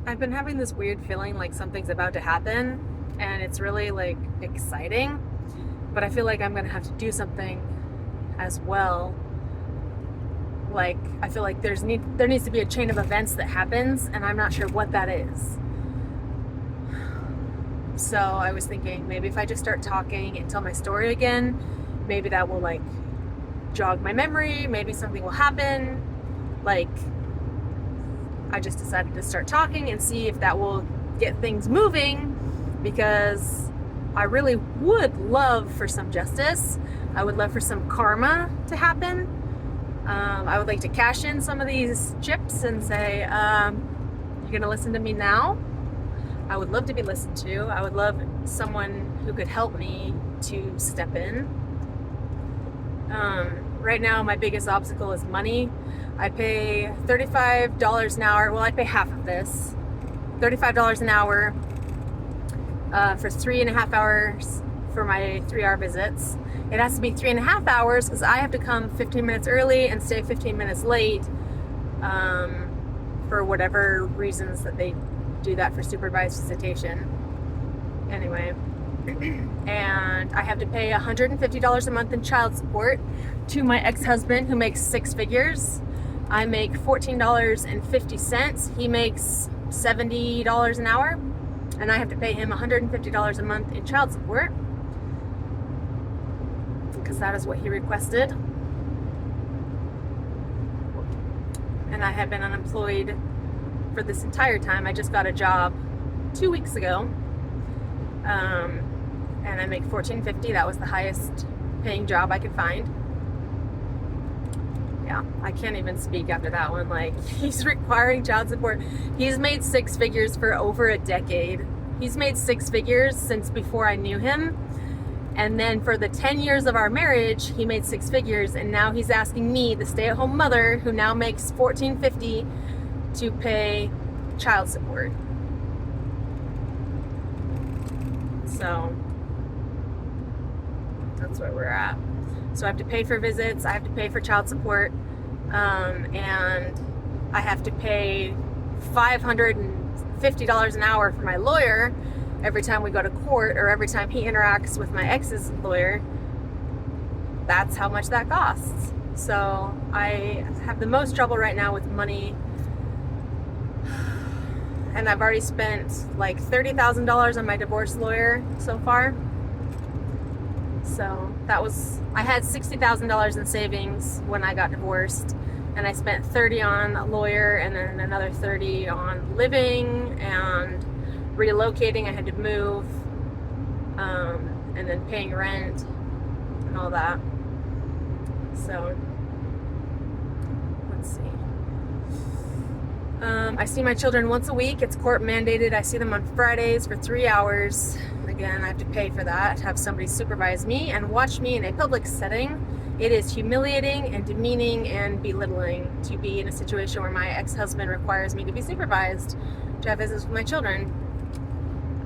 I've been having this weird feeling like something's about to happen, and it's really like exciting, but I feel like I'm gonna have to do something as well. Like I feel like there needs to be a chain of events that happens, and I'm not sure what that is. So I was thinking maybe if I just start talking and tell my story again, maybe that will like jog my memory, maybe something will happen. Like I just decided to start talking and see if that will get things moving because I really would love for some justice. I would love for some karma to happen. I would like to cash in some of these chips and say, you're going to listen to me now? I would love to be listened to. I would love someone who could help me to step in. Right now, my biggest obstacle is money. I pay $35 an hour. Well, I pay half of this. $35 an hour for 3.5 hours for my 3-hour visits. It has to be 3.5 hours because I have to come 15 minutes early and stay 15 minutes late for whatever reasons that they do that for supervised visitation. Anyway, and I have to pay $150 a month in child support to my ex-husband who makes 6 figures. I make $14.50. He makes $70 an hour, and I have to pay him $150 a month in child support because that is what he requested. And I have been unemployed for this entire time. I just got a job 2 weeks ago, and I make $14.50. That was the highest paying job I could find. Yeah, I can't even speak after that one. Like, he's requiring child support. He's made 6 figures for over a decade. He's made 6 figures since before I knew him. And then for the 10 years of our marriage, he made 6 figures. And now he's asking me, the stay-at-home mother, who now makes $14.50, to pay child support. So that's where we're at. So I have to pay for visits, I have to pay for child support, and I have to pay $550 an hour for my lawyer every time we go to court or every time he interacts with my ex's lawyer. That's how much that costs. So I have the most trouble right now with money, and I've already spent like $30,000 on my divorce lawyer so far. So I had $60,000 in savings when I got divorced, and I spent 30 on a lawyer and then another 30 on living and relocating. I had to move, and then paying rent and all that. So let's see. I see my children once a week. It's court mandated. I see them on Fridays for 3 hours. Again, I have to pay for that, have somebody supervise me and watch me in a public setting. It is humiliating and demeaning and belittling to be in a situation where my ex-husband requires me to be supervised to have visits with my children.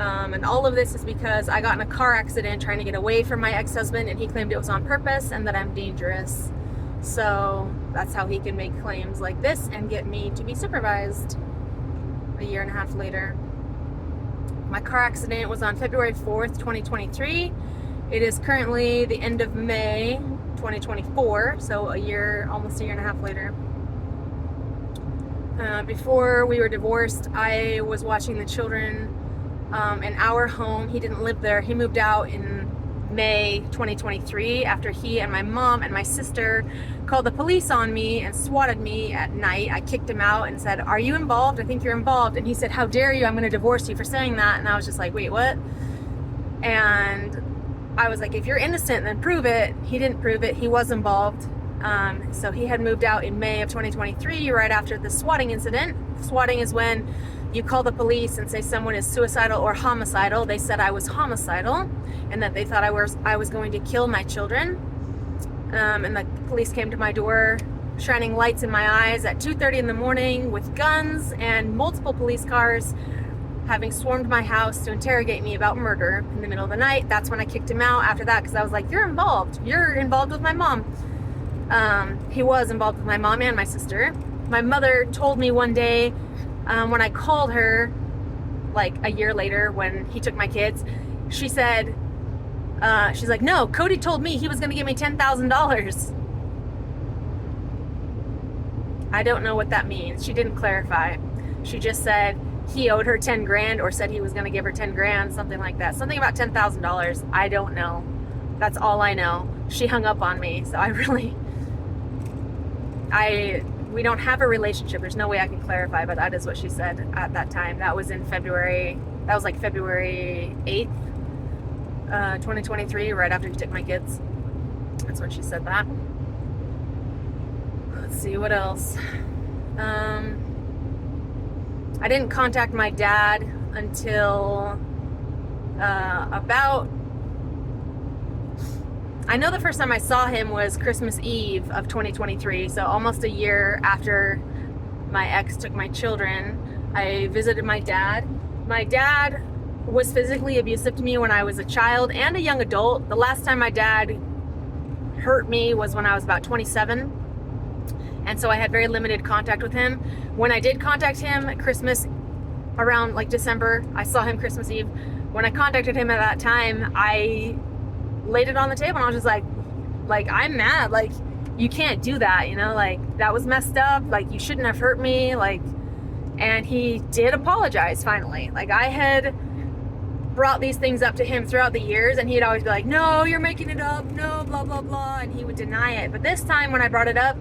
And all of this is because I got in a car accident trying to get away from my ex-husband, and he claimed it was on purpose and that I'm dangerous. So that's how he can make claims like this and get me to be supervised a year and a half later. My car accident was on February 4th, 2023. It is currently the end of May 2024, so almost a year and a half later. Before we were divorced, I was watching the children in our home. He didn't live there. He moved out in May 2023 after he and my mom and my sister called the police on me and swatted me at night. I kicked him out and said, "Are you involved? I think you're involved." And he said, "How dare you? I'm going to divorce you for saying that." And I was just like, wait, what? And I was like, if you're innocent, then prove it. He didn't prove it. He was involved. So he had moved out in May of 2023, right after the swatting incident. Swatting is when you call the police and say someone is suicidal or homicidal. They said I was homicidal and that they thought I was going to kill my children. And the police came to my door, shining lights in my eyes at 2:30 in the morning with guns and multiple police cars, having swarmed my house to interrogate me about murder in the middle of the night. That's when I kicked him out after that, because I was like, you're involved with my mom. He was involved with my mom and my sister. My mother told me one day When I called her, like a year later when he took my kids, she said, she's like, no, Cody told me he was going to give me $10,000. I don't know what that means. She didn't clarify. She just said he owed her 10 grand or said he was going to give her 10 grand, something like that. Something about $10,000. I don't know. That's all I know. She hung up on me. So we don't have a relationship. There's no way I can clarify, but that is what she said at that time. That was in February. That was like February 8th, 2023, right after he took my kids. That's when she said that. Let's see, what else? I didn't contact my dad until I know the first time I saw him was Christmas Eve of 2023, so almost a year after my ex took my children. I visited my dad. My dad was physically abusive to me when I was a child and a young adult. The last time my dad hurt me was when I was about 27, and so I had very limited contact with him. When I did contact him at Christmas, around like December, I saw him Christmas Eve. When I contacted him at that time, I laid it on the table and I was just like I'm mad, like you can't do that, you know, like that was messed up, like you shouldn't have hurt me, like. And he did apologize finally. Like I had brought these things up to him throughout the years and he'd always be like, no, you're making it up, no, blah blah blah, and he would deny it. But this time when I brought it up,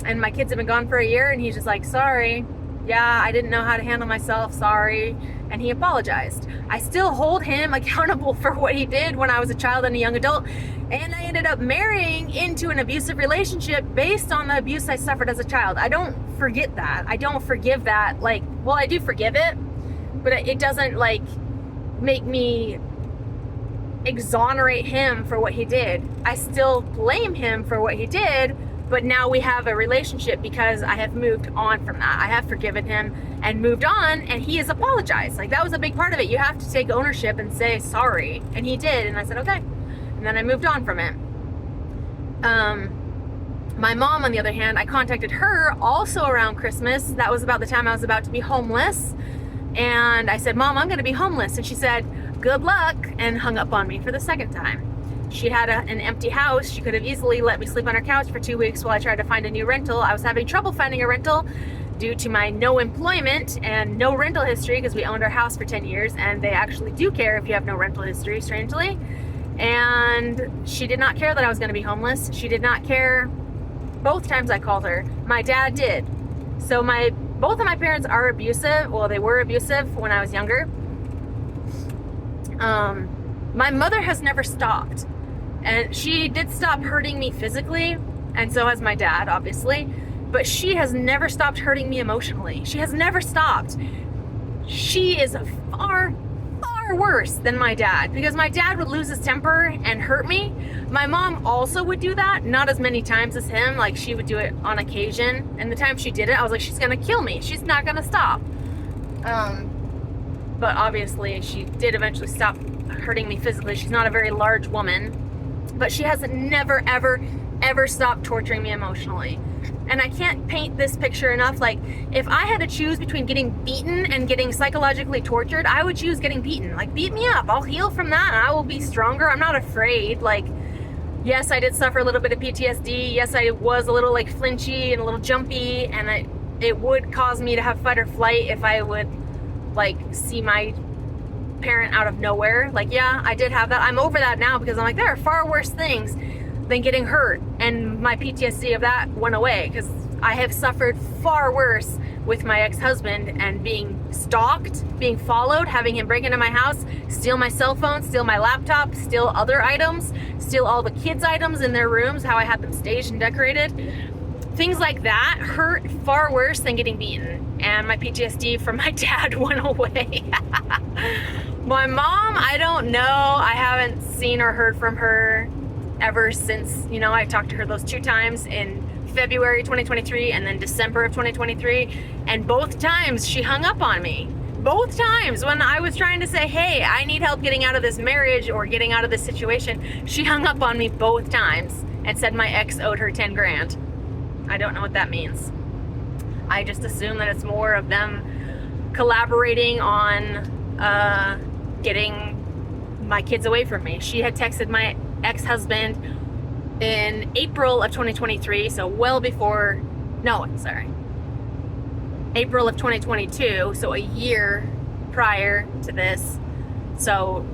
and my kids have been gone for a year, and he's just like, sorry, yeah, I didn't know how to handle myself, sorry. And he apologized. I still hold him accountable for what he did when I was a child and a young adult. And I ended up marrying into an abusive relationship based on the abuse I suffered as a child. I don't forget that. I don't forgive that. Like, well, I do forgive it, but it doesn't like make me exonerate him for what he did. I still blame him for what he did, but now we have a relationship because I have moved on from that. I have forgiven him and moved on, and he has apologized. Like that was a big part of it. You have to take ownership and say sorry, and he did, and I said okay, and then I moved on from it. My mom, on the other hand, I contacted her also around Christmas. That was about the time I was about to be homeless, and I said, Mom, I'm going to be homeless, and she said, good luck, and hung up on me for the second time. She had an empty house. She could have easily let me sleep on her couch for 2 weeks while I tried to find a new rental. I was having trouble finding a rental due to my no employment and no rental history, because we owned our house for 10 years and they actually do care if you have no rental history, strangely. And she did not care that I was going to be homeless. She did not care both times I called her. My dad did. So both of my parents are abusive. Well, they were abusive when I was younger. My mother has never stopped. And she did stop hurting me physically, and so has my dad, obviously. But she has never stopped hurting me emotionally. She has never stopped. She is far, far worse than my dad, because my dad would lose his temper and hurt me. My mom also would do that, not as many times as him. Like, she would do it on occasion. And the time she did it, I was like, she's gonna kill me. She's not gonna stop. But obviously, she did eventually stop hurting me physically. She's not a very large woman. But she has never, ever, ever stopped torturing me emotionally. And I can't paint this picture enough. Like, if I had to choose between getting beaten and getting psychologically tortured, I would choose getting beaten. Like, beat me up. I'll heal from that and I will be stronger. I'm not afraid. Like, yes, I did suffer a little bit of PTSD. Yes, I was a little like flinchy and a little jumpy, and it would cause me to have fight or flight if I would like see my parent out of nowhere. Like, yeah, I did have that. I'm over that now, because I'm like, there are far worse things than getting hurt, and my PTSD of that went away, because I have suffered far worse with my ex-husband and being stalked, being followed, having him break into my house, steal my cell phone, steal my laptop, steal other items, steal all the kids' items in their rooms, how I had them staged and decorated. Things like that hurt far worse than getting beaten, and my PTSD from my dad went away. My mom, I don't know. I haven't seen or heard from her ever since, you know, I talked to her those 2 times in February 2023 and then December of 2023. And both times she hung up on me. Both times when I was trying to say, hey, I need help getting out of this marriage or getting out of this situation, she hung up on me both times and said my ex owed her 10 grand. I don't know what that means. I just assume that it's more of them collaborating on getting my kids away from me. She had texted my ex-husband in April of 2023, so well before, no, sorry, April of 2022, so a year prior to this. So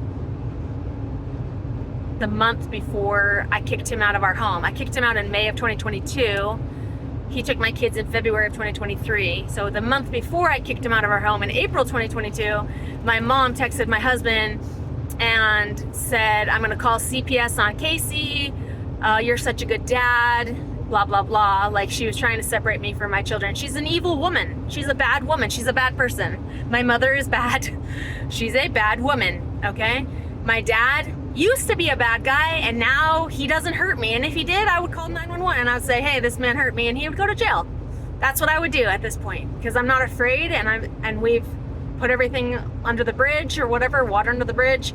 the month before I kicked him out of our home. I kicked him out in May of 2022. He took my kids in February of 2023. So the month before I kicked him out of our home in April 2022, my mom texted my husband and said, I'm gonna call CPS on Casey. You're such a good dad, blah, blah, blah. Like, she was trying to separate me from my children. She's an evil woman. She's a bad woman. She's a bad person. My mother is bad. She's a bad woman, okay? My dad used to be a bad guy, and now he doesn't hurt me. And if he did, I would call 911 and I would say, hey, this man hurt me, and he would go to jail. That's what I would do at this point, because I'm not afraid, and we've put everything under the bridge or whatever, water under the bridge.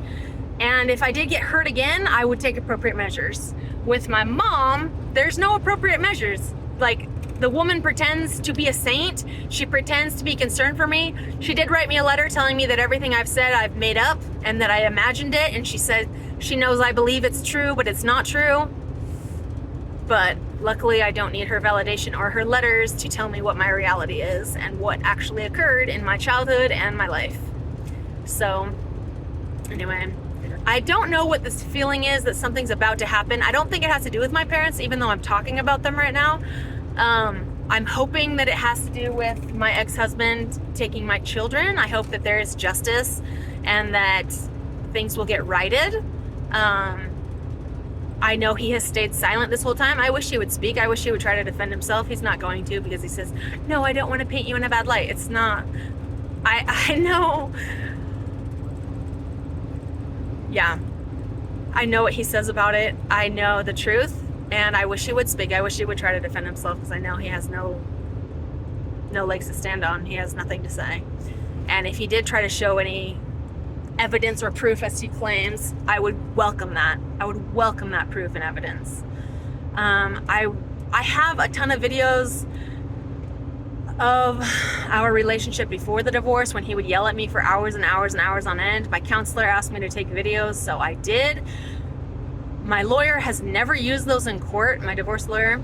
And if I did get hurt again, I would take appropriate measures. With my mom, there's no appropriate measures. Like, the woman pretends to be a saint. She pretends to be concerned for me. She did write me a letter telling me that everything I've said I've made up and that I imagined it, and she said she knows I believe it's true, but it's not true. But luckily I don't need her validation or her letters to tell me what my reality is and what actually occurred in my childhood and my life. So anyway, I don't know what this feeling is that something's about to happen. I don't think it has to do with my parents, even though I'm talking about them right now. I'm hoping that it has to do with my ex-husband taking my children. I hope that there is justice and that things will get righted. I know he has stayed silent this whole time. I wish he would speak. I wish he would try to defend himself. He's not going to, because he says, no, I don't want to paint you in a bad light. It's not. I know. Yeah. I know what he says about it. I know the truth. And I wish he would speak. I wish he would try to defend himself, because I know he has no legs to stand on. He has nothing to say. And if he did try to show any evidence or proof as he claims, I would welcome that. I would welcome that proof and evidence. I have a ton of videos of our relationship before the divorce, when he would yell at me for hours and hours and hours on end. My counselor asked me to take videos, so I did. My lawyer has never used those in court, my divorce lawyer.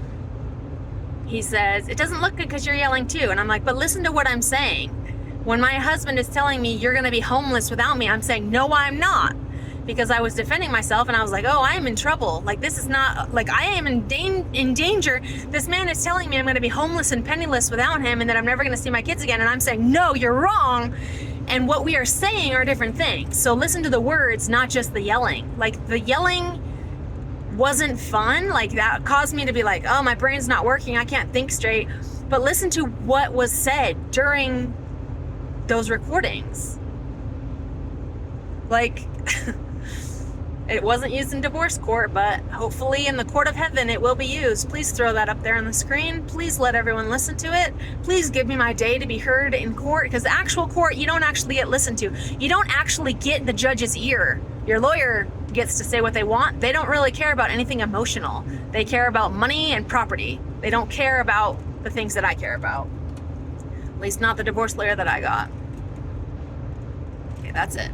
He says, it doesn't look good because you're yelling too. And I'm like, but listen to what I'm saying. When my husband is telling me you're going to be homeless without me, I'm saying, no, I'm not. Because I was defending myself, and I was like, oh, I am in trouble. Like, this is not, like, I am in danger. This man is telling me I'm going to be homeless and penniless without him, and that I'm never going to see my kids again. And I'm saying, no, you're wrong. And what we are saying are different things. So listen to the words, not just the yelling. Like, the yelling wasn't fun. Like, that caused me to be like, oh, my brain's not working. I can't think straight. But listen to what was said during those recordings. Like, it wasn't used in divorce court, but hopefully in the court of heaven it will be used. Please throw that up there on the screen. Please let everyone listen to it. Please give me my day to be heard in court, because actual court, you don't actually get listened to. You don't actually get the judge's ear. Your lawyer gets to say what they want. They don't really care about anything emotional. They care about money and property. They don't care about the things that I care about. At least not the divorce lawyer that I got. Okay, that's it.